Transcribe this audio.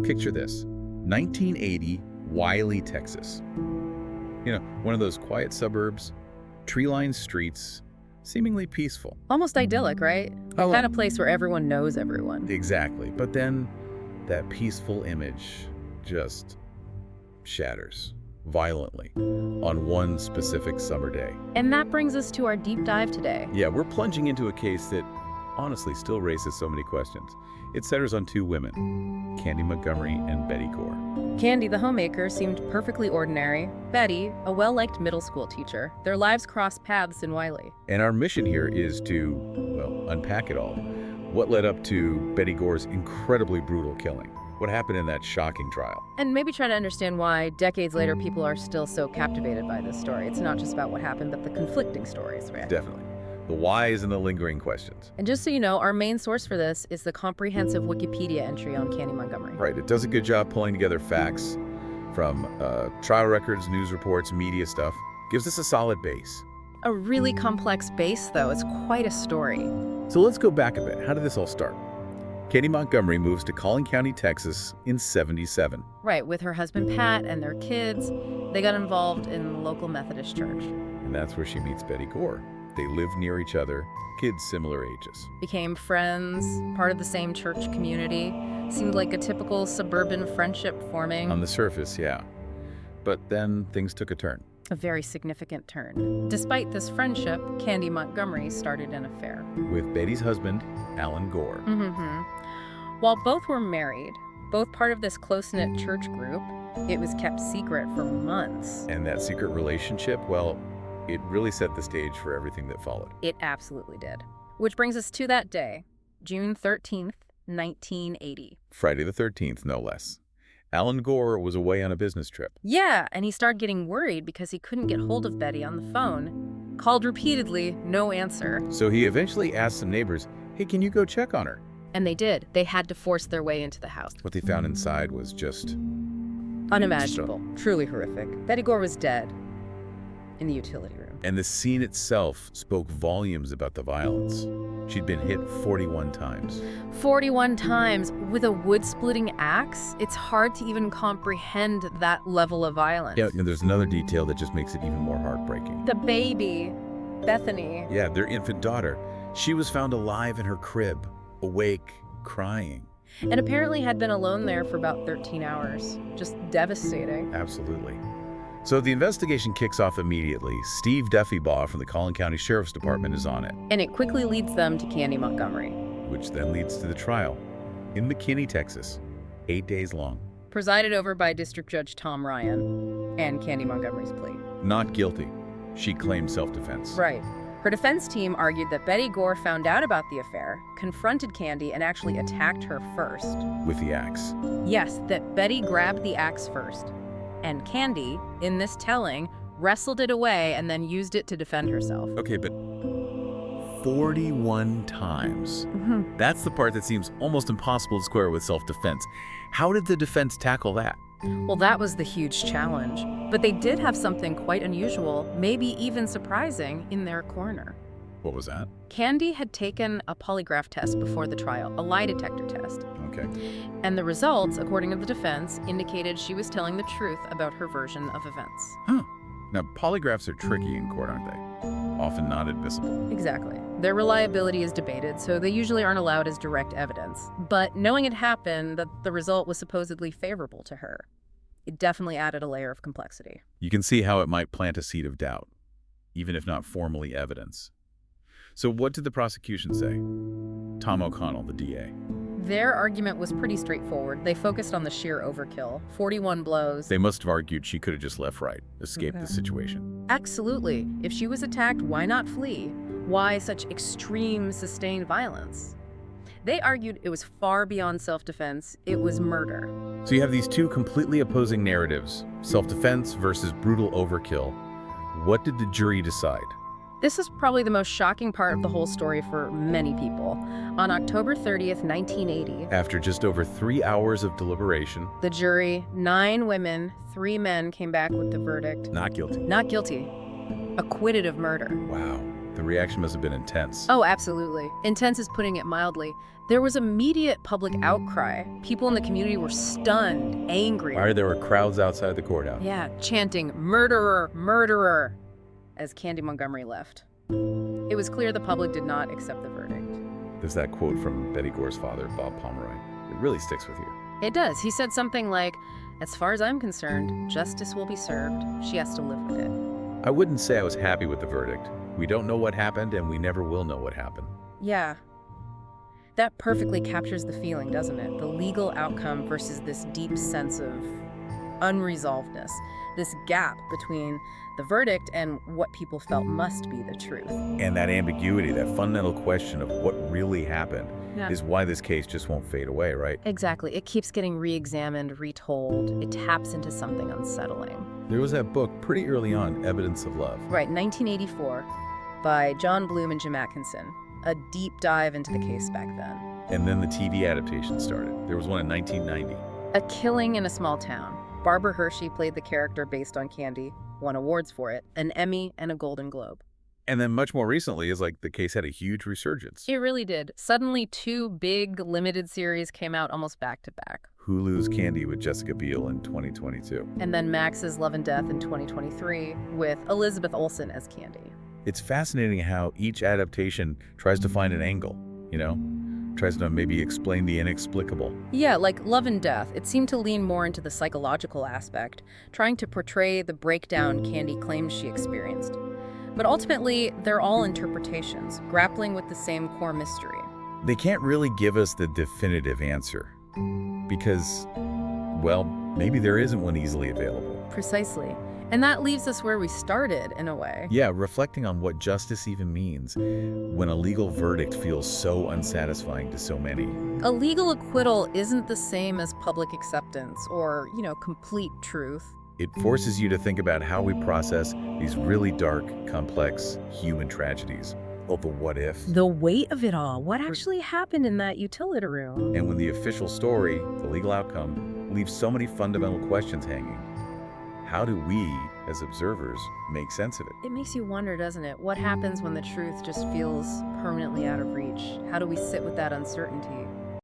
Picture this, 1980, Wylie, Texas. One of those quiet suburbs, tree-lined streets, seemingly peaceful. Almost idyllic, right? The Oh, kind of place where everyone knows everyone. Exactly. But then that peaceful image just shatters violently on one specific summer day. And that brings us to our deep dive today. Yeah, we're plunging into a case that honestly still raises so many questions. It centers on two women, Candy Montgomery and Betty Gore. Candy, the homemaker, seemed perfectly ordinary. Betty, a well-liked middle school teacher. Their lives crossed paths in Wylie. And our mission here is to, unpack it all. What led up to Betty Gore's incredibly brutal killing? What happened in that shocking trial? And maybe try to understand why, decades later, people are still so captivated by this story. It's not just about what happened, but the conflicting stories, right? Definitely. The whys and the lingering questions. And just so you know, our main source for this is the comprehensive Wikipedia entry on Candy Montgomery. Right, it does a good job pulling together facts from trial records, news reports, media stuff. Gives us a solid base. A really complex base, though. It's quite a story. So let's go back a bit. How did this all start? Candy Montgomery moves to Collin County, Texas in '77. Right, with her husband Pat and their kids, they got involved in the local Methodist church. And that's where she meets Betty Gore. They live near each other, kids similar ages. Became friends, part of the same church community. Seemed like a typical suburban friendship forming. On the surface, yeah. But then things took a turn. A very significant turn. Despite this friendship, Candy Montgomery started an affair. With Betty's husband, Alan Gore. While both were married, both part of this close-knit church group, it was kept secret for months. And that secret relationship, it really set the stage for everything that followed. It absolutely did. Which brings us to that day, June 13th, 1980. Friday the 13th, no less. Alan Gore was away on a business trip. Yeah, and he started getting worried because he couldn't get hold of Betty on the phone. Called repeatedly, no answer. So he eventually asked some neighbors, hey, can you go check on her? And they did. They had to force their way into the house. What they found inside was just unimaginable. Truly horrific. Betty Gore was dead in the utility room. And the scene itself spoke volumes about the violence. She'd been hit 41 times. 41 times with a wood-splitting axe? It's hard to even comprehend that level of violence. Yeah, and there's another detail that just makes it even more heartbreaking. The baby, Bethany. Yeah, their infant daughter. She was found alive in her crib, awake, crying. And apparently had been alone there for about 13 hours. Just devastating. Absolutely. So the investigation kicks off immediately. Steve Duffybaugh from the Collin County Sheriff's Department is on it. And it quickly leads them to Candy Montgomery. Which then leads to the trial in McKinney, Texas, 8 days long. Presided over by District Judge Tom Ryan and Candy Montgomery's plea. Not guilty. She claimed self-defense. Right. Her defense team argued that Betty Gore found out about the affair, confronted Candy, and actually attacked her first. With the axe. Yes, that Betty grabbed the axe first. And Candy, in this telling, wrestled it away and then used it to defend herself. Okay, but 41 times. That's the part that seems almost impossible to square with self-defense. How did the defense tackle that? Well, that was the huge challenge. But they did have something quite unusual, maybe even surprising, in their corner. What was that? Candy had taken a polygraph test before the trial, a lie detector test. Okay. And the results, according to the defense, indicated she was telling the truth about her version of events. Huh. Now, polygraphs are tricky in court, aren't they? Often not admissible. Exactly. Their reliability is debated, so they usually aren't allowed as direct evidence. But knowing it happened, that the result was supposedly favorable to her, it definitely added a layer of complexity. You can see how it might plant a seed of doubt, even if not formally evidence. So what did the prosecution say? Tom O'Connell, the DA. Their argument was pretty straightforward. They focused on the sheer overkill. 41 blows. They must have argued she could have just left right, escaped the situation. Absolutely. If she was attacked, why not flee? Why such extreme, sustained violence? They argued it was far beyond self-defense. It was murder. So you have these two completely opposing narratives, self-defense versus brutal overkill. What did the jury decide? This is probably the most shocking part of the whole story for many people. On October 30th, 1980, After just over 3 hours of deliberation, the jury, 9 women, 3 men, came back with the verdict. not guilty. Not guilty. Acquitted of murder. Wow. The reaction must have been intense. Oh, absolutely. Intense is putting it mildly. There was immediate public outcry. People in the community were stunned, angry. There were crowds outside the courthouse. Yeah, chanting, "Murderer, murderer," as Candy Montgomery left. It was clear the public did not accept the verdict. There's that quote from Betty Gore's father, Bob Pomeroy. It really sticks with you. It does. He said something like, "As far as I'm concerned, justice will be served. She has to live with it." I wouldn't say I was happy with the verdict. We don't know what happened, and we never will know what happened. Yeah. That perfectly captures the feeling, doesn't it? The legal outcome versus this deep sense of unresolvedness, this gap between the verdict and what people felt must be the truth. And that ambiguity, that fundamental question of what really happened, is why this case just won't fade away, right? Exactly. It keeps getting re-examined, retold. It taps into something unsettling. There was that book pretty early on, Evidence of Love. Right, 1984, by John Bloom and Jim Atkinson. A deep dive into the case back then. And then the TV adaptation started. There was one in 1990. A Killing in a Small Town. Barbara Hershey played the character based on Candy, won awards for it, an Emmy and a Golden Globe. And then much more recently, is like the case had a huge resurgence. It really did. Suddenly, 2 big limited series came out almost back to back. Hulu's Candy with Jessica Biel in 2022. And then Max's Love and Death in 2023 with Elizabeth Olsen as Candy. It's fascinating how each adaptation tries to find an angle, tries to maybe explain the inexplicable. Yeah, like Love and Death, it seemed to lean more into the psychological aspect, trying to portray the breakdown Candy claims she experienced. But ultimately, they're all interpretations, grappling with the same core mystery. They can't really give us the definitive answer because, well, maybe there isn't one easily available. Precisely. And that leaves us where we started, in a way. Yeah, reflecting on what justice even means when a legal verdict feels so unsatisfying to so many. A legal acquittal isn't the same as public acceptance or, complete truth. It forces you to think about how we process these really dark, complex human tragedies. Oh, the what if. The weight of it all. What actually happened in that utility room? And when the official story, the legal outcome, leaves so many fundamental questions hanging. How do we, as observers, make sense of it? It makes you wonder, doesn't it? What happens when the truth just feels permanently out of reach? How do we sit with that uncertainty?